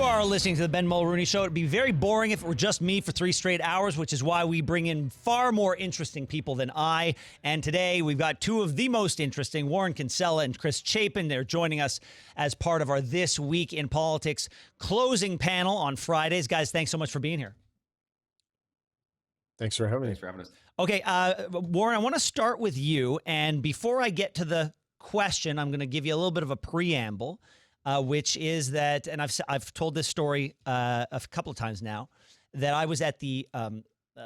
are listening to the Ben Mulroney Show. It'd be very boring if it were just me for 3 straight hours, which is why we bring in far more interesting people than I. And today we've got two of the most interesting, Warren Kinsella and Chris Chapin. They're joining us as part of our This Week in Politics closing panel on Fridays. Guys, thanks so much for being here. Thanks for having us. Okay, Warren, I want to start with you. And before I get to the question, I'm going to give you a little bit of a preamble. Which is that, and I've told this story a couple of times now, that I was at the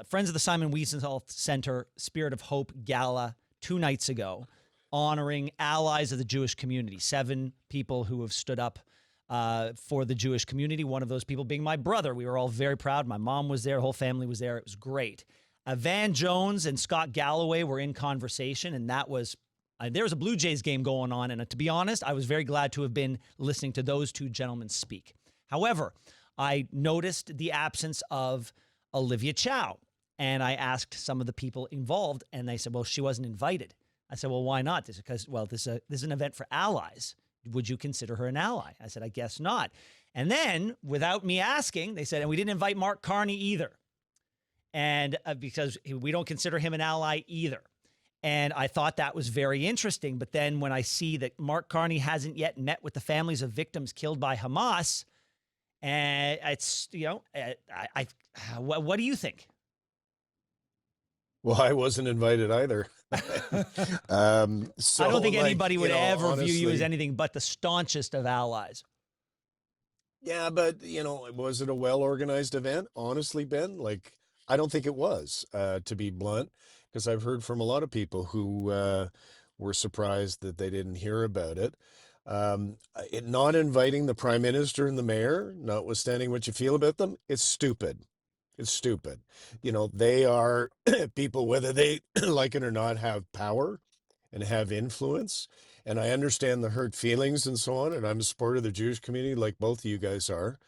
Friends of the Simon Wiesenthal Center Spirit of Hope Gala 2 nights ago, honoring allies of the Jewish community, 7 people who have stood up for the Jewish community, one of those people being my brother. We were all very proud. My mom was there. The whole family was there. It was great. Van Jones and Scott Galloway were in conversation, and that was there was a Blue Jays game going on, and to be honest, I was very glad to have been listening to those two gentlemen speak. However, I noticed the absence of Olivia Chow, and I asked some of the people involved, and they said, well, she wasn't invited. I said, well, why not? This is because, well, this is an event for allies. Would you consider her an ally? I said, I guess not. And then, without me asking, they said, and we didn't invite Mark Carney either, and because we don't consider him an ally either. And I thought that was very interesting. But then when I see that Mark Carney hasn't yet met with the families of victims killed by Hamas, and it's, what do you think? Well, I wasn't invited either. So I don't think anybody would ever honestly, view you as anything but the staunchest of allies. Yeah, but, was it a well-organized event? Honestly, Ben, I don't think it was, to be blunt. Because I've heard from a lot of people who were surprised that they didn't hear about it. Not inviting the prime minister and the mayor, notwithstanding what you feel about them, it's stupid. It's stupid. They are people, whether they like it or not, have power and have influence. And I understand the hurt feelings and so on. And I'm a supporter of the Jewish community like both of you guys are.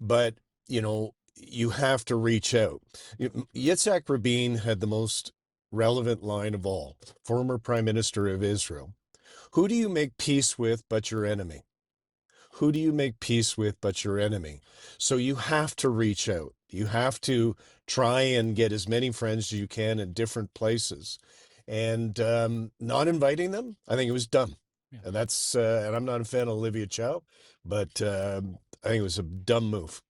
But, you have to reach out. Yitzhak Rabin had the most relevant line of all, former prime minister of Israel. Who do you make peace with but your enemy? Who do you make peace with but your enemy? So you have to reach out. You have to try and get as many friends as you can in different places. And not inviting them, I think it was dumb. Yeah. And and I'm not a fan of Olivia Chow, but I think it was a dumb move.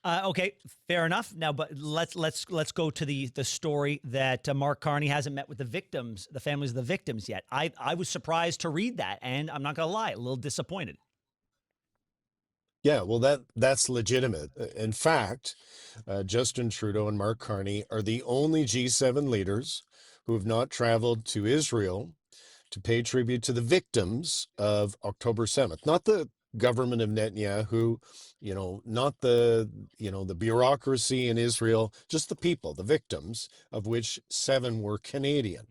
Okay, fair enough. Now, but let's go to the story that Mark Carney hasn't met with the victims, the families of the victims yet. I was surprised to read that, and I'm not going to lie, a little disappointed. Yeah, well, that's legitimate. In fact, Justin Trudeau and Mark Carney are the only G7 leaders who have not traveled to Israel to pay tribute to the victims of October 7th, not the government of Netanyahu, not the bureaucracy in Israel, just the people, the victims, of which 7 were Canadian.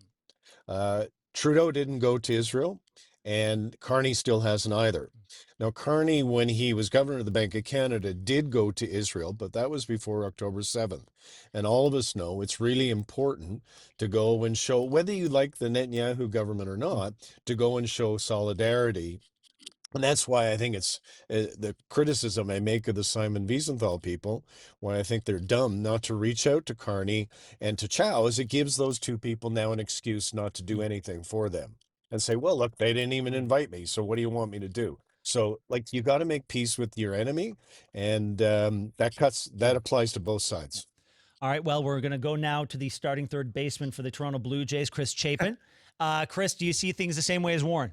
Trudeau didn't go to Israel, and Carney still hasn't either. Now, Carney, when he was governor of the Bank of Canada, did go to Israel, but that was before October 7th. And all of us know it's really important to go and show, whether you like the Netanyahu government or not, to go and show solidarity. And that's why I think it's the criticism I make of the Simon Wiesenthal people, why I think they're dumb not to reach out to Carney and to Chow, is it gives those two people now an excuse not to do anything for them and say, well, look, they didn't even invite me, so what do you want me to do? So, you got to make peace with your enemy, and that applies to both sides. All right, well, we're going to go now to the starting third baseman for the Toronto Blue Jays, Chris Chapin. Chris, do you see things the same way as Warren?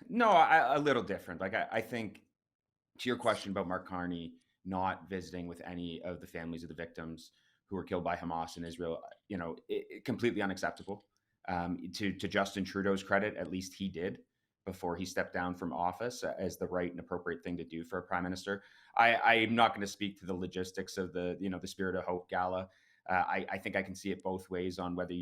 No, a little different. I think, to your question about Mark Carney not visiting with any of the families of the victims who were killed by Hamas in Israel, completely unacceptable. To Justin Trudeau's credit, at least he did before he stepped down from office as the right and appropriate thing to do for a prime minister. I'm not going to speak to the logistics of the Spirit of Hope Gala. I think I can see it both ways on whether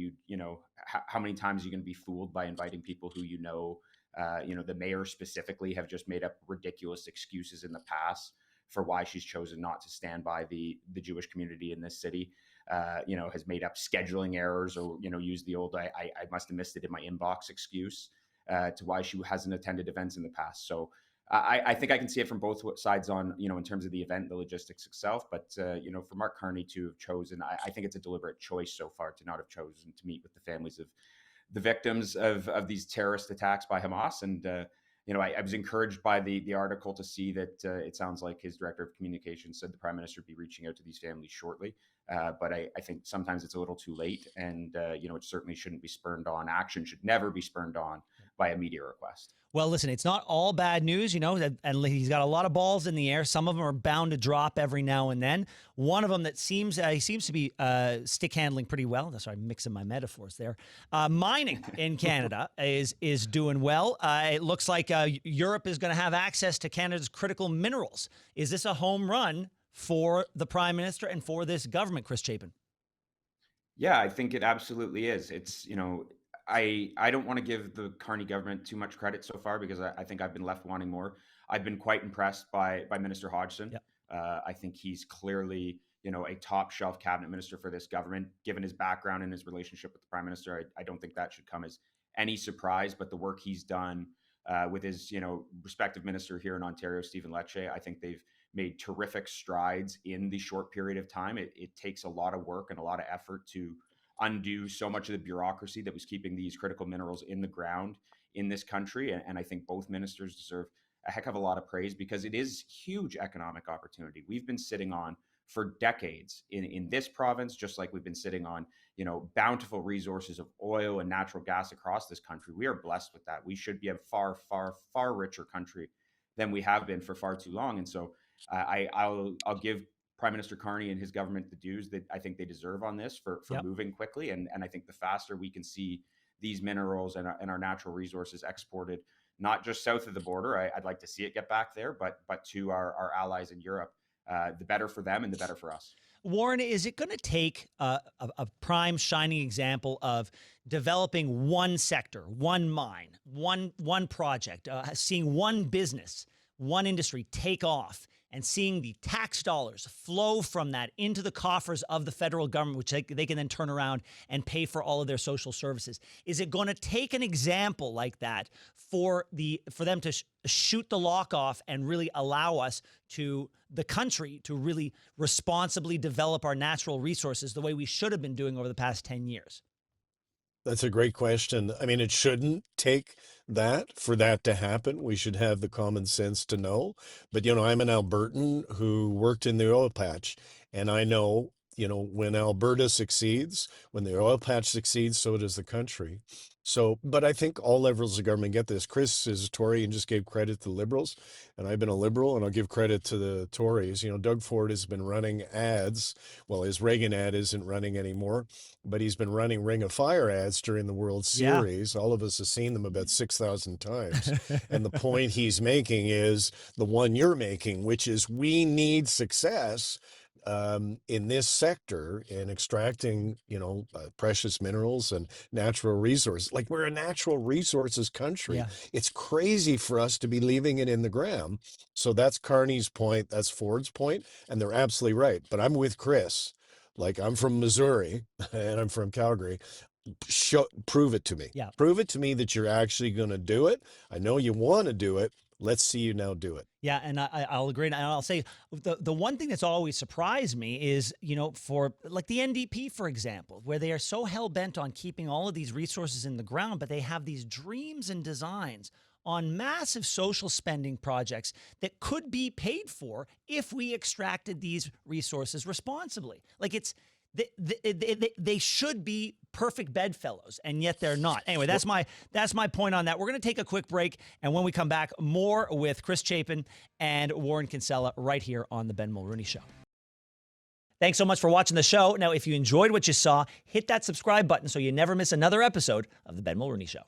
how many times you're going to be fooled by inviting people who the mayor specifically have just made up ridiculous excuses in the past for why she's chosen not to stand by the Jewish community in this city. Has made up scheduling errors or, used the old, I must have missed it in my inbox excuse to why she hasn't attended events in the past. So I think I can see it from both sides on, in terms of the event, the logistics itself. But, for Mark Carney to have chosen, I think it's a deliberate choice so far to not have chosen to meet with the families of the victims of these terrorist attacks by Hamas. And, I was encouraged by the article to see that it sounds like his director of communications said the prime minister would be reaching out to these families shortly. But I think sometimes it's a little too late. And, it certainly shouldn't be spurned on. Action should never be spurned on by a media request. Well, listen, it's not all bad news, and he's got a lot of balls in the air. Some of them are bound to drop every now and then. One of them that seems to be stick handling pretty well. That's why I'm mixing my metaphors there. Mining in Canada is doing well. It looks like Europe is going to have access to Canada's critical minerals. Is this a home run for the Prime Minister and for this government, Chris Chapin? Yeah, I think it absolutely is. It's, I don't want to give the Carney government too much credit so far because I think I've been left wanting more. I've been quite impressed by Minister Hodgson. Yep. I think he's clearly, a top shelf cabinet minister for this government. Given his background and his relationship with the Prime Minister, I don't think that should come as any surprise. But the work he's done with his, respective minister here in Ontario, Stephen Lecce, I think they've made terrific strides in the short period of time. It takes a lot of work and a lot of effort to undo so much of the bureaucracy that was keeping these critical minerals in the ground in this country. And I think both ministers deserve a heck of a lot of praise because it is huge economic opportunity we've been sitting on for decades in this province, just like we've been sitting on, bountiful resources of oil and natural gas across this country. We are blessed with that. We should be a far, far, far richer country than we have been for far too long. And so I'll give Prime Minister Carney and his government the dues that I think they deserve on this for Yep. moving quickly. And I think the faster we can see these minerals and our natural resources exported, not just south of the border, I'd like to see it get back there, but to our allies in Europe, the better for them and the better for us. Warren, is it going to take a prime shining example of developing one sector, one mine, one project, seeing one business, one industry take off, and seeing the tax dollars flow from that into the coffers of the federal government, which they can then turn around and pay for all of their social services? Is it going to take an example like that for them to shoot the lock off and really allow us the country to really responsibly develop our natural resources the way we should have been doing over the past 10 years? That's a great question. I mean, it shouldn't take that for that to happen. We should have the common sense to know. But, I'm an Albertan who worked in the oil patch, and I know, when Alberta succeeds, when the oil patch succeeds, so does the country. So, but I think all levels of government get this. Chris is a Tory and just gave credit to the Liberals, and I've been a Liberal, and I'll give credit to the Tories. Doug Ford has been running ads. Well, his Reagan ad isn't running anymore, but he's been running Ring of Fire ads during the World Series. Yeah. All of us have seen them about 6,000 times. And the point he's making is the one you're making, which is we need success in this sector in extracting, precious minerals and natural resources. Like, we're a natural resources country. Yeah. It's crazy for us to be leaving it in the ground. So that's Carney's point. That's Ford's point. And they're absolutely right. But I'm with Chris. Like, I'm from Missouri and I'm from Calgary. Prove it to me. Yeah. Prove it to me that you're actually going to do it. I know you want to do it. Let's see you now do it. Yeah, and I'll agree. And I'll say the one thing that's always surprised me is, for like the NDP, for example, where they are so hell-bent on keeping all of these resources in the ground, but they have these dreams and designs on massive social spending projects that could be paid for if we extracted these resources responsibly. Like, they should be perfect bedfellows, and yet they're not. Anyway, that's my point on that. We're going to take a quick break, and when we come back, more with Chris Chapin and Warren Kinsella right here on the Ben Mulroney Show. Thanks so much for watching the show. Now, if you enjoyed what you saw, hit that subscribe button so you never miss another episode of the Ben Mulroney Show.